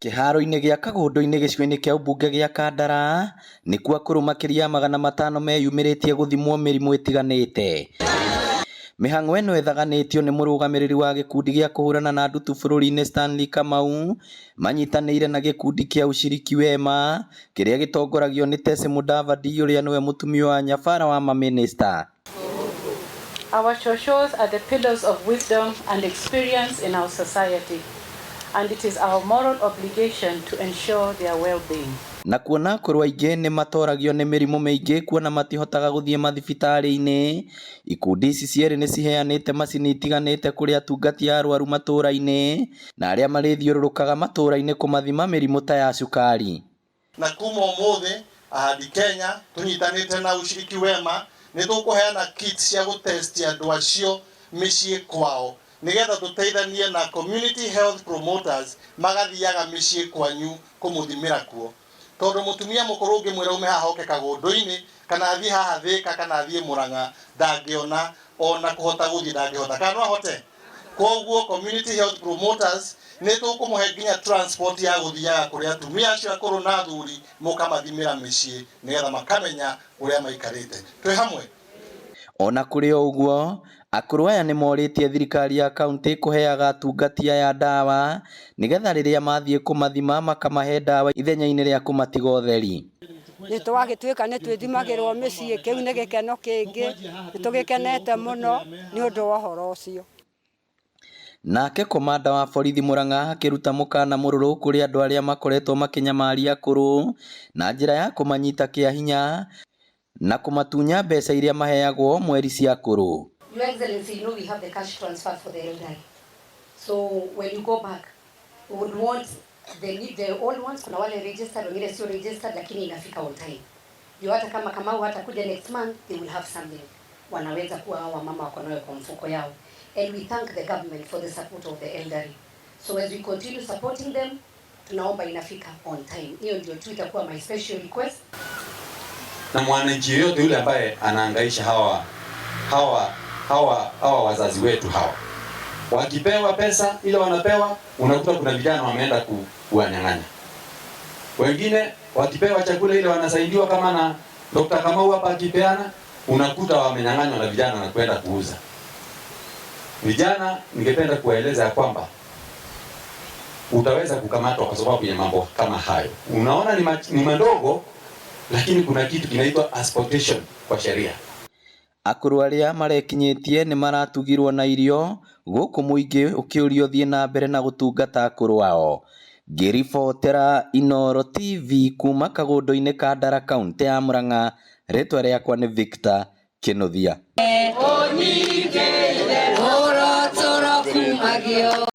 Kĩharo-inĩ gĩa Kagũndũ-inĩ gĩcigo-inĩ kĩa ũmbunge gĩa Kandara nĩkuo akũrũ makĩria 500 meyumĩrĩtie gũthimwo mĩrimũ ĩtiganĩte. Mĩhang'o ĩno ĩthaganĩtio nĩ mũrũgamĩrĩri wa gĩkundi gĩa kũhũrana na ndutu bũrũri-inĩ Stanley Kamau, manyitanĩire na gĩkundi kĩa ushiriki wema kĩrĩa gĩtongoragio nĩ Tess Mudavadi ũrĩa nĩwe mũtumia wa nyabara wa mamĩnĩsta. Our chochos are the pillars of wisdom and experience in our society, and it is our moral obligation to ensure their well-being. Na kuona akũrũ aingĩ nĩ matoragio nĩ mĩrimũ mĩingĩ kuona matihotaga gũthiĩ mathibitarĩ-inĩ, ikundi ici cierĩ nĩ ciheanĩte macini itiganĩte kũrĩ atungati a arwaru matũũra-inĩ na arĩa marĩthiũrũrũkaga matũũra-inĩ kũmathima mĩrimũ ta ya cukari. Na kuma ũmũthĩ Ahadi Kenya tũnyitanĩte na ushiriki wema nĩ tũkũheana kit cia gũtestia andũ acio mĩciĩ kwao nĩgetha tũteithanie na community health promoters magathiaga mĩciĩ kwanyu kũmũthimĩra kuo. Tondũ mũtumia mũkũrũ ũngĩmwĩra ume haha oke Kagũndũ-inĩ kana athiĩ haha Thĩka kana athiĩ Murang'a ndangĩona ona kũhota gũthiĩ ndangĩhota kana no ahote. Koguo community health promoters nĩ tũkũmũhe nginya transport ya gũthiaga kũrĩ atumia acio akũrũ na athuri mũkamathimĩra mĩciĩ nĩgetha makamenya ũrĩa maikarĩte. Twĩ hamwe. Ona kũrĩ o ũguo, akũrũ aya nĩ morĩtie thirikari ya kaunti kũheaga atungati aya ndawa nĩgetha rĩrĩa mathiĩ kũmathima makamahe ndawa ithenya-inĩ rĩa kũmatiga ũtheri. Nĩ twagĩtuĩka nĩ twĩthimagĩrwo mĩciĩ, kĩu nĩ gĩkeno kĩngĩ, nĩ tũgĩkenete mũno nĩ ũndũ wa ũhoro ũcio. Nake komanda wa borithi Murang'a akĩruta mũkana mũrũrũ kũrĩ andũ arĩa makoretwo makĩnyamaria akũrũ na njĩra ya kũmanyita kĩa hinya na kũmatunya mbeca iria maheagwo mweri cia akũrũ. Your Excellency, you know we have the cash transfer for the elderly. So when you go back, we would want the old ones, kuna wale registered, wengine sio registered, lakini inafika on time. Ndio hata kama Kamau hatakuja next month, they will have something. Wanaweza kuwa hao mama wako nayo kwa mfuko yao. And we thank the government for the support of the elderly. So as we continue supporting them, tunaomba inafika on time. Hiyo ndio tu itakuwa my special request. Na mwananchi yote yule ambaye anahangaisha hawa wazazi wetu hawa, wakipewa pesa ile wanapewa, unakuta kuna vijana wameenda kuwanyang'anya. Wengine wakipewa chakula ile wanasaidiwa kama na Dr. Kamau hapa akipeana, unakuta wamenyang'anywa na vijana na kwenda kuuza. Vijana ningependa kuwaeleza kwamba utaweza kukamatwa kwa sababu ya mambo kama hayo. Unaona ni madogo, lakini kuna kitu kinaitwa exploitation kwa sheria. Akũrũ arĩa marekinyĩtie nĩ maratugirwo na irio gũkũ mũingĩ ũkĩũrio thiĩ na mbere na gũtungata akũrũ ao. Ngĩribotera Inooro TV kuma Kagũndũ-inĩ Kandara kaunti ya Murang'a, rĩtwa rĩakwa nĩ Victor Kĩnuthia.